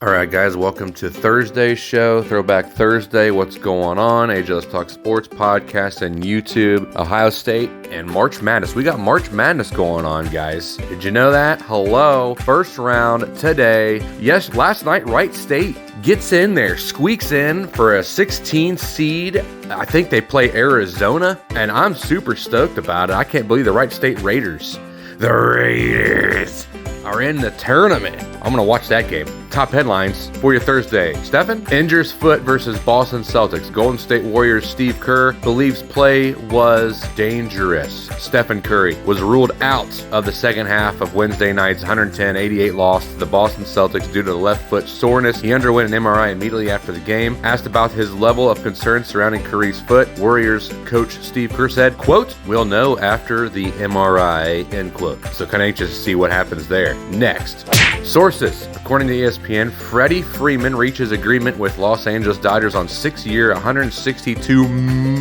All right, guys, welcome to Thursday's show, Throwback Thursday. What's going on? AJ Let's Talk Sports podcast and YouTube, Ohio State, and March Madness. We got March Madness going on, guys. Did you know that? Hello. First round today. Yes, last night, Wright State gets in there, squeaks in for a 16 seed. I think they play Arizona, and I'm super stoked about it. I can't believe the Wright State Raiders. The Raiders are in the tournament. I'm going to watch that game. Top headlines for your Thursday. Stephen injures foot versus Boston Celtics. Golden State Warriors Steve Kerr believes play was dangerous. Stephen Curry was ruled out of the second half of Wednesday night's 110-88 loss to the Boston Celtics due to the left foot soreness. He underwent an MRI immediately after the game. Asked about his level of concern surrounding Curry's foot, Warriors coach Steve Kerr said, quote, "We'll know after the MRI," end quote. So kind of anxious to see what happens there. Next. Sources. According to ESPN, Freddie Freeman reaches agreement with Los Angeles Dodgers on 6-year, $162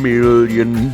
million.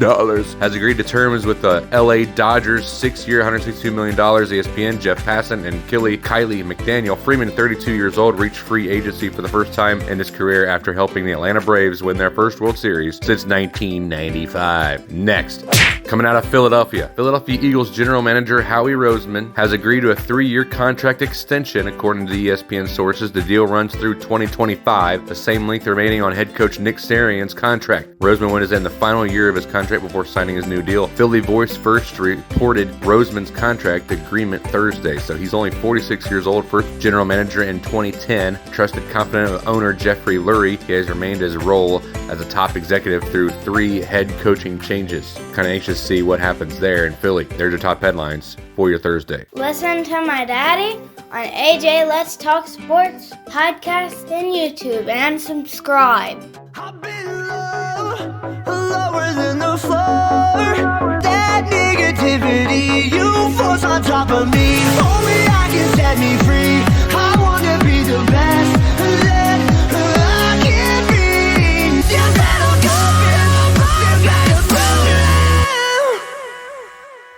Has agreed to terms with the LA Dodgers, 6-year, $162 million. ESPN, Jeff Passan and Kylie McDaniel. Freeman, 32 years old, reached free agency for the first time in his career after helping the Atlanta Braves win their first World Series since 1995. Next. Coming out of Philadelphia Eagles general manager Howie Roseman has agreed to a 3-year contract extension. According to the ESPN sources, the deal runs through 2025, the same length remaining on head coach Nick Sirianni's contract. Roseman is in the final year of his contract before signing his new deal. Philly Voice first reported Roseman's contract agreement Thursday, so he's only 46 years old, first general manager in 2010. Trusted confidant of owner Jeffrey Lurie, he has remained his role as a top executive through 3 head coaching changes. Kind of anxious to see what happens there in Philly. There's your top headlines for your Thursday. Listen to my daddy on AJ Let's Talk Sports podcast and YouTube, and subscribe. I've been lower than the floor. That negativity you force on top of me. Only I can set me free. I wanna be the best that I can be. You better go.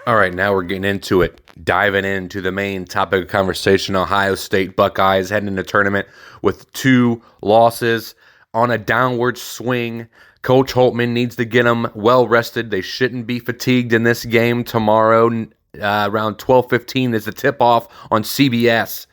All right, now we're getting into it. Diving into the main topic of conversation, Ohio State Buckeyes heading into the tournament with 2 losses on a downward swing. Coach Holtman needs to get them well rested. They shouldn't be fatigued in this game tomorrow. Around 12:15 is the tip-off on CBS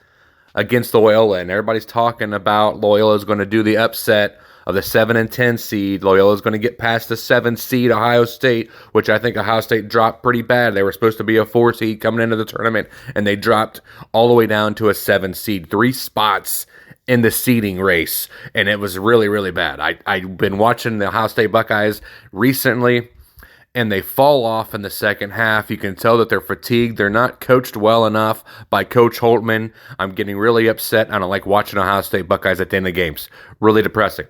against Loyola, and everybody's talking about Loyola is going to do the upset of the 7 and 10 seed. Loyola is going to get past the 7 seed Ohio State, which I think Ohio State dropped pretty bad. They were supposed to be a 4 seed coming into the tournament, and they dropped all the way down to a 7 seed. 3 spots in the seeding race, and it was really, really bad. I've been watching the Ohio State Buckeyes recently, and they fall off in the second half. You can tell that they're fatigued. They're not coached well enough by Coach Holtman. I'm getting really upset. I don't like watching Ohio State Buckeyes at the end of games. Really depressing.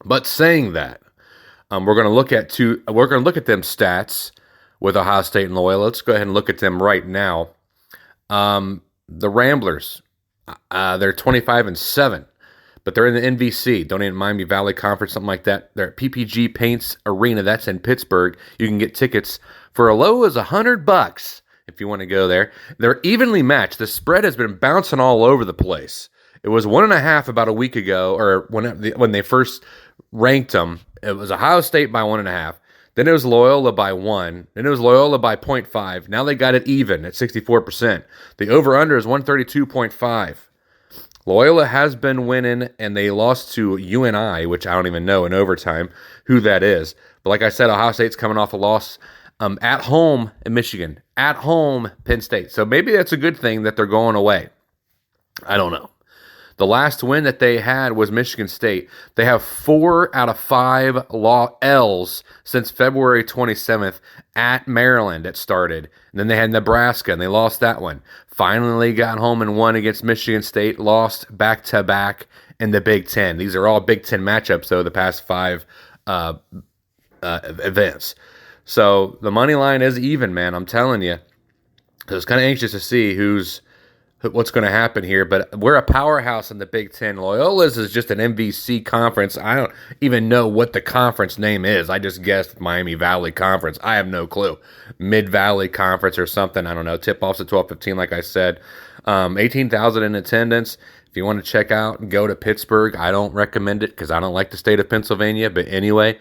But saying that, we're going to look at them stats with Ohio State and Loyola. Let's go ahead and look at them right now. The Ramblers, they're 25-7, but they're in the NVC, Donated Miami Valley Conference, something like that. They're at PPG Paints Arena. That's in Pittsburgh. You can get tickets for as low as $100 if you want to go there. They're evenly matched. The spread has been bouncing all over the place. It was 1.5 about a week ago, or when they first ranked them. It was Ohio State by 1.5. Then it was Loyola by 1. Then it was Loyola by 0.5. Now they got it even at 64%. The over-under is 132.5. Loyola has been winning, and they lost to UNI, which I don't even know in overtime who that is. But like I said, Ohio State's coming off a loss at home in Michigan, at home Penn State. So maybe that's a good thing that they're going away. I don't know. The last win that they had was Michigan State. They have 4 out of 5 L's since February 27th at Maryland. It started. And then they had Nebraska, and they lost that one. Finally got home and won against Michigan State, lost back-to-back in the Big Ten. These are all Big Ten matchups, though, the past 5 events. So the money line is even, man. I'm telling you. I was kind of anxious to see what's going to happen here, but we're a powerhouse in the Big Ten. Loyola's is just an MVC conference. I don't even know what the conference name is. I just guessed Miami Valley Conference. I have no clue. Mid-Valley Conference or something. I don't know. Tip-offs at 12:15, like I said. 18,000 in attendance. If you want to check out, go to Pittsburgh. I don't recommend it because I don't like the state of Pennsylvania. But anyway,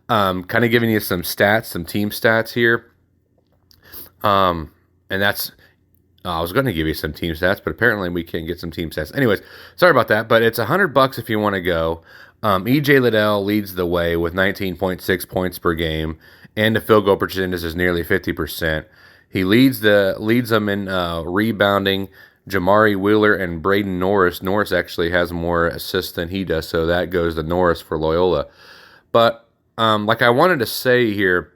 kind of giving you some stats, some team stats here. And that's, I was going to give you some team stats, but apparently we can't get some team stats. Anyways, sorry about that, but it's $100 if you want to go. EJ Liddell leads the way with 19.6 points per game, and the field goal percentage is nearly 50%. He leads them in rebounding. Jamari Wheeler and Braden Norris. Norris actually has more assists than he does, so that goes to Norris for Loyola. But like I wanted to say here,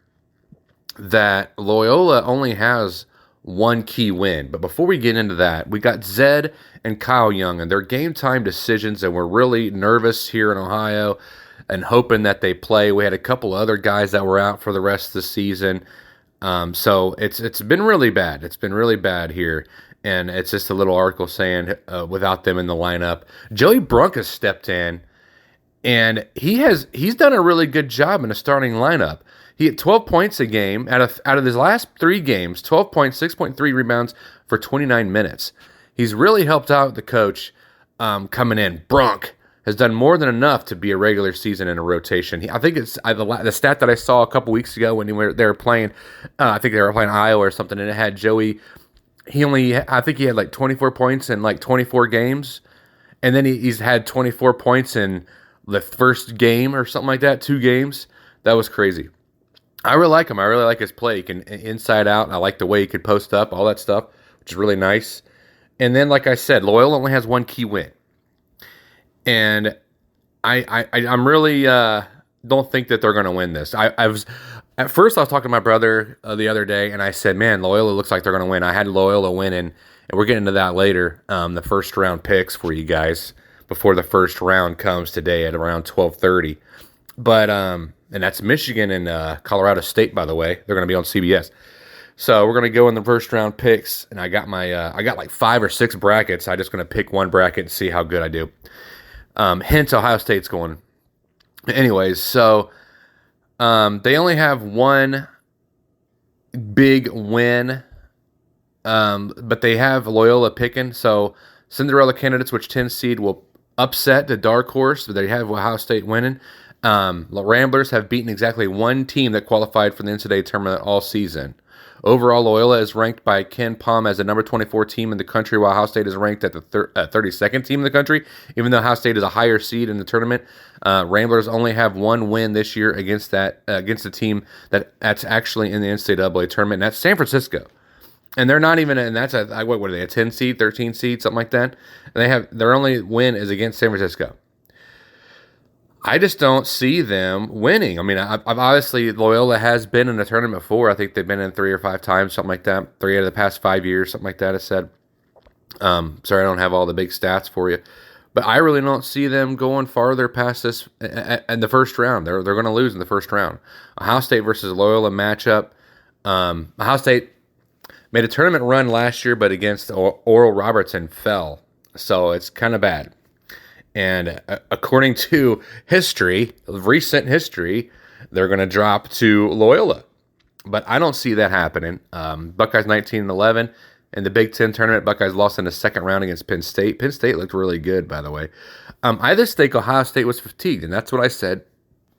that Loyola only has one key win. But before we get into that, we got Zed and Kyle Young and their game time decisions, and we're really nervous here in Ohio and hoping that they play. We had a couple other guys that were out for the rest of the season. So it's been really bad. It's been really bad here. And it's just a little article saying without them in the lineup. Joey Brunk has stepped in, and he's done a really good job in the starting lineup. He had 12 points a game out of his last 3 games, 12 points, 6.3 rebounds for 29 minutes. He's really helped out the coach coming in. Brunk has done more than enough to be a regular season in a rotation. I think it's the stat that I saw a couple weeks ago when they were playing, I think they were playing Iowa or something, and it had Joey. I think he had like 24 points in like 24 games, and then he's had 24 points in the first game or something like that, 2 games. That was crazy. I really like him. I really like his play. He can inside out. I like the way he could post up, all that stuff, which is really nice. And then, like I said, Loyola only has one key win. And I'm really don't think that they're going to win this. At first, I was talking to my brother the other day, and I said, man, Loyola looks like they're going to win. I had Loyola winning, and we're getting to that later, the first round picks for you guys before the first round comes today at around 12:30. But and that's Michigan and Colorado State, by the way. They're going to be on CBS. So we're going to go in the first round picks, and I got like 5 or 6 brackets. I'm just going to pick one bracket and see how good I do. Hence, Ohio State's going. Anyways, so they only have one big win, but they have Loyola picking. So Cinderella candidates, which 10 seed will upset the dark horse, but they have Ohio State winning. The Ramblers have beaten exactly one team that qualified for the NCAA tournament all season. Overall, Loyola is ranked by Ken Palm as the number 24 team in the country, while Ohio State is ranked at the 32nd team in the country. Even though Ohio State is a higher seed in the tournament, Ramblers only have one win this year against the team that's actually in the NCAA tournament, and that's San Francisco. And they're not even, and that's what are they, a 10 seed, 13 seed, something like that? And their only win is against San Francisco. I just don't see them winning. I mean, I've obviously, Loyola has been in a tournament before. I think they've been in 3 or 5 times, something like that. 3 out of the past 5 years, something like that, I said. Sorry, I don't have all the big stats for you. But I really don't see them going farther past this in the first round. They're going to lose in the first round. Ohio State versus Loyola matchup. Ohio State made a tournament run last year, but against Oral Robertson fell. So it's kind of bad. And according to history, recent history, they're going to drop to Loyola. But I don't see that happening. Buckeyes 19-11. In the Big Ten tournament, Buckeyes lost in the second round against Penn State. Penn State looked really good, by the way. I just think Ohio State was fatigued, and that's what I said.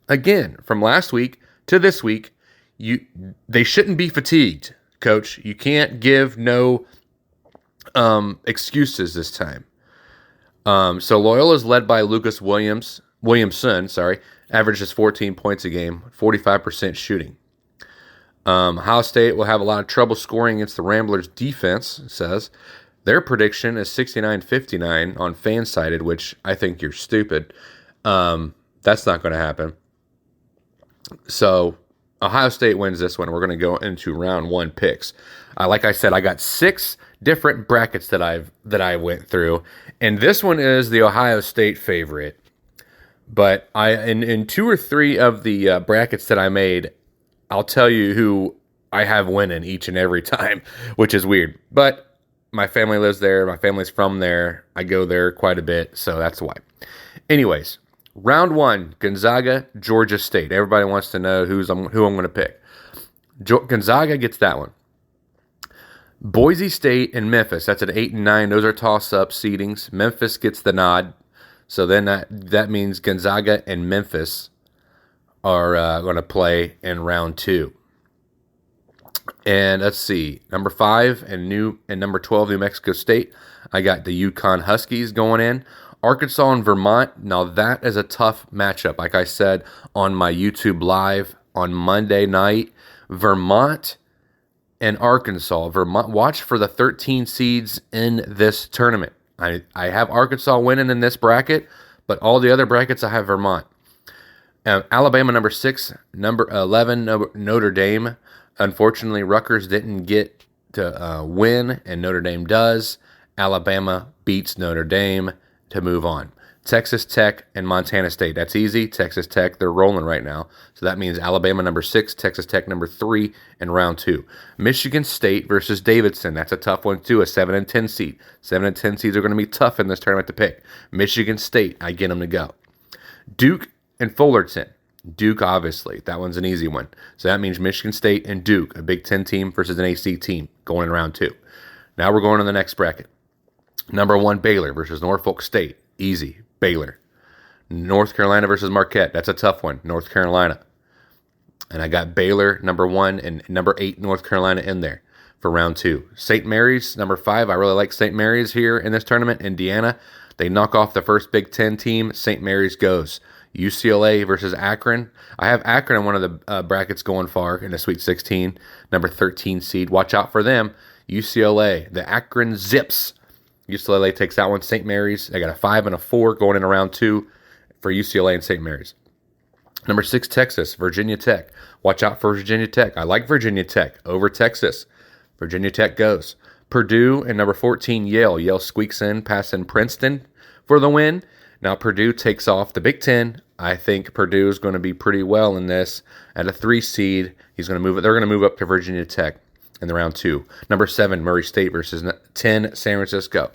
Again, from last week to this week, they shouldn't be fatigued, Coach. You can't give no excuses this time. So Loyola is led by Lucas Williamson, averages 14 points a game, 45% shooting. Ohio State will have a lot of trouble scoring against the Ramblers' defense, it says. Their prediction is 69-59 on Fansided, which I think you're stupid. That's not going to happen. So Ohio State wins this one. We're going to go into round 1 picks. Like I said, I got 6 different brackets that I went through, and this one is the Ohio State favorite. But in 2 or 3 of the brackets that I made, I'll tell you who I have winning each and every time, which is weird. But my family lives there. My family's from there. I go there quite a bit, so that's why. Anyways, round 1, Gonzaga, Georgia State. Everybody wants to know who I'm going to pick. Gonzaga gets that one. Boise State and Memphis. That's at 8 and 9. Those are toss-up seedings. Memphis gets the nod. So then that means Gonzaga and Memphis are going to play in round 2. And let's see, number 5 and number 12, New Mexico State. I got the Yukon Huskies going in. Arkansas and Vermont. Now that is a tough matchup. Like I said on my YouTube live on Monday night, Vermont and Arkansas. Vermont, watch for the 13 seeds in this tournament. I have Arkansas winning in this bracket, but all the other brackets I have Vermont. Alabama number 6, number 11 Notre Dame. Unfortunately, Rutgers didn't get to win, and Notre Dame does. Alabama beats Notre Dame to move on. Texas Tech and Montana State. That's easy. Texas Tech, they're rolling right now. So that means Alabama number 6, Texas Tech number 3 in round 2. Michigan State versus Davidson. That's a tough one too, a 7 and 10 seed. 7 and 10 seeds are going to be tough in this tournament to pick. Michigan State, I get them to go. Duke and Fullerton. Duke, obviously. That one's an easy one. So that means Michigan State and Duke, a Big Ten team versus an AC team, going in round 2. Now we're going to the next bracket. Number 1, Baylor versus Norfolk State. Easy. Baylor. North Carolina versus Marquette. That's a tough one. North Carolina. And I got Baylor, number 1, and number 8, North Carolina in there for round 2. St. Mary's, number 5. I really like St. Mary's here in this tournament. Indiana. They knock off the first Big Ten team. St. Mary's goes. UCLA versus Akron. I have Akron in one of the brackets going far in the Sweet 16. Number 13 seed. Watch out for them. UCLA. The Akron Zips. UCLA takes that one. St. Mary's, I got a 5 and a 4 going in round 2 for UCLA and St. Mary's. Number 6, Texas, Virginia Tech. Watch out for Virginia Tech. I like Virginia Tech over Texas. Virginia Tech goes. Purdue and number 14, Yale. Yale squeaks in, passing Princeton for the win. Now Purdue takes off the Big Ten. I think Purdue is going to be pretty well in this. At a 3 seed, they're going to move up to Virginia Tech in the round 2. Number 7, Murray State versus 10, San Francisco.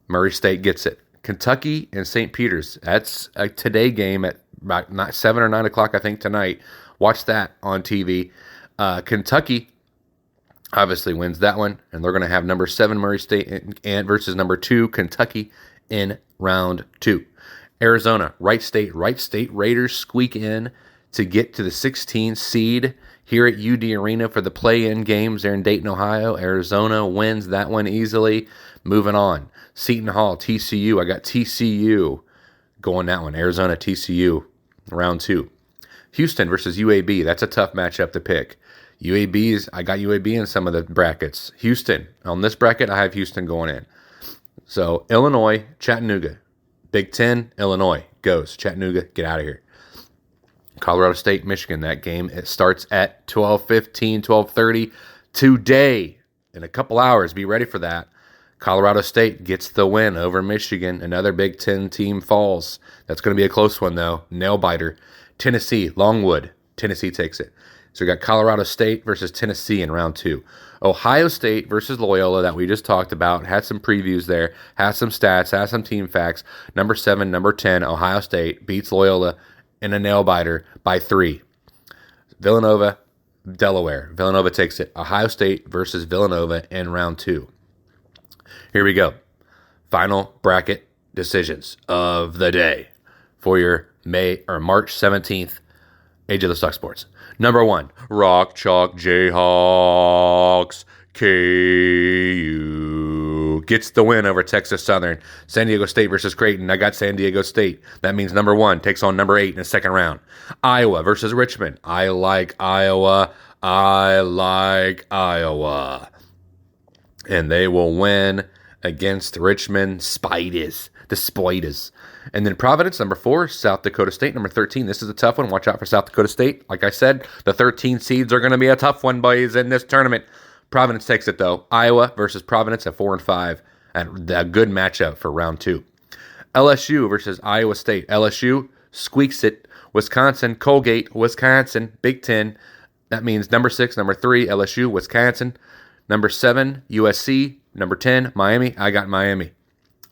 Murray State gets it. Kentucky and St. Peter's. That's a today game at about 7 or 9 o'clock, I think, tonight. Watch that on TV. Kentucky obviously wins that one, and they're going to have number 7, Murray State and versus number 2, Kentucky in round 2. Arizona, Wright State Raiders squeak in to get to the 16 seed here at UD Arena for the play-in games there in Dayton, Ohio. Arizona wins that one easily. Moving on. Seton Hall, TCU. I got TCU going that one. Arizona, TCU, round 2. Houston versus UAB. That's a tough matchup to pick. I got UAB in some of the brackets. Houston. On this bracket, I have Houston going in. So, Illinois, Chattanooga. Big Ten, Illinois goes. Chattanooga, get out of here. Colorado State, Michigan. That game, it starts at 12:15, 12:30 today. In a couple hours, be ready for that. Colorado State gets the win over Michigan. Another Big Ten team falls. That's going to be a close one, though. Nail biter. Tennessee, Longwood. Tennessee takes it. So we got Colorado State versus Tennessee in round 2. Ohio State versus Loyola that we just talked about. Had some previews there. Had some stats. Had some team facts. Number 7, number 10, Ohio State beats Loyola in a nail biter by 3. Villanova, Delaware. Villanova takes it. Ohio State versus Villanova in round 2. Here we go. Final bracket decisions of the day for your March 17th Age of the Stock Sports. Number 1, Rock Chalk Jayhawks. KU gets the win over Texas Southern. San Diego State versus Creighton. I got San Diego State. That means number 1 takes on number 8 in the second round. Iowa versus Richmond. I like Iowa. And they will win against Richmond Spiders. The Spiders. And then Providence, number 4, South Dakota State, number 13. This is a tough one. Watch out for South Dakota State. Like I said, the 13 seeds are going to be a tough one, boys, in this tournament. Providence takes it, though. Iowa versus Providence at 4 and 5. And a good matchup for round 2. LSU versus Iowa State. LSU squeaks it. Wisconsin, Colgate, Wisconsin, Big Ten. That means number 6, number 3, LSU, Wisconsin. Number 7, USC. Number 10, Miami. I got Miami.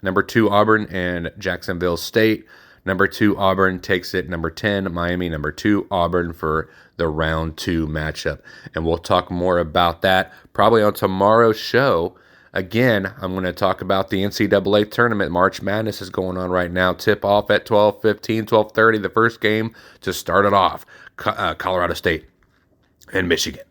Number 2, Auburn and Jacksonville State. Number 2, Auburn takes it. Number 10, Miami. Number 2, Auburn for the round 2 matchup. And we'll talk more about that probably on tomorrow's show. Again, I'm going to talk about the NCAA tournament. March Madness is going on right now. Tip off at 12:15, 12:30. The first game to start it off. Colorado State and Michigan.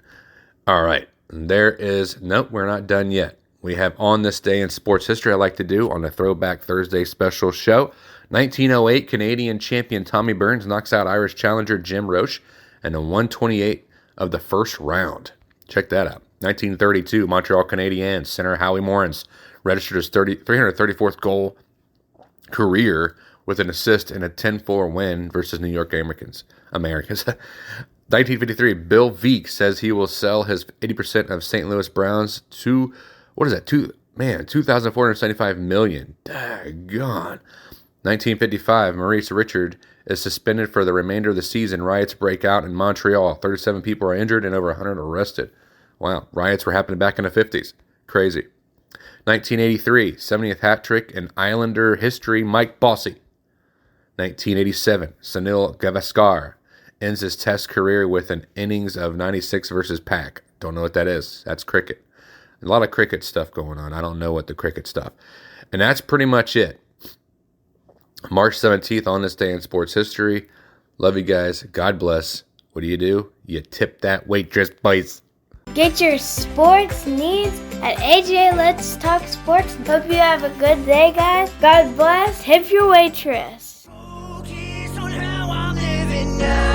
All right. Nope, we're not done yet. We have On This Day in Sports History I like to do on a Throwback Thursday special show. 1908 Canadian champion Tommy Burns knocks out Irish challenger Jim Roche in a 128 of the first round. Check that out. 1932 Montreal Canadiens center Howie Morris registered his 334th goal career with an assist in a 10-4 win versus New York Americans. 1953 Bill Veeck says he will sell his 80% of St. Louis Browns to, $2,475 million. Daggone. 1955, Maurice Richard is suspended for the remainder of the season. Riots break out in Montreal. 37 people are injured and over 100 arrested. Wow, riots were happening back in the 50s. Crazy. 1983, 70th hat trick in Islander history, Mike Bossy. 1987, Sunil Gavaskar ends his Test career with an innings of 96 versus Pack. Don't know what that is. That's cricket. A lot of cricket stuff going on. I don't know what the cricket stuff. And that's pretty much it. March 17th, On This Day in Sports History. Love you guys. God bless. What do? You tip that waitress, boys. Get your sports needs at AJ Let's Talk Sports. Hope you have a good day, guys. God bless. Tip your waitress. Focus on how I'm living now.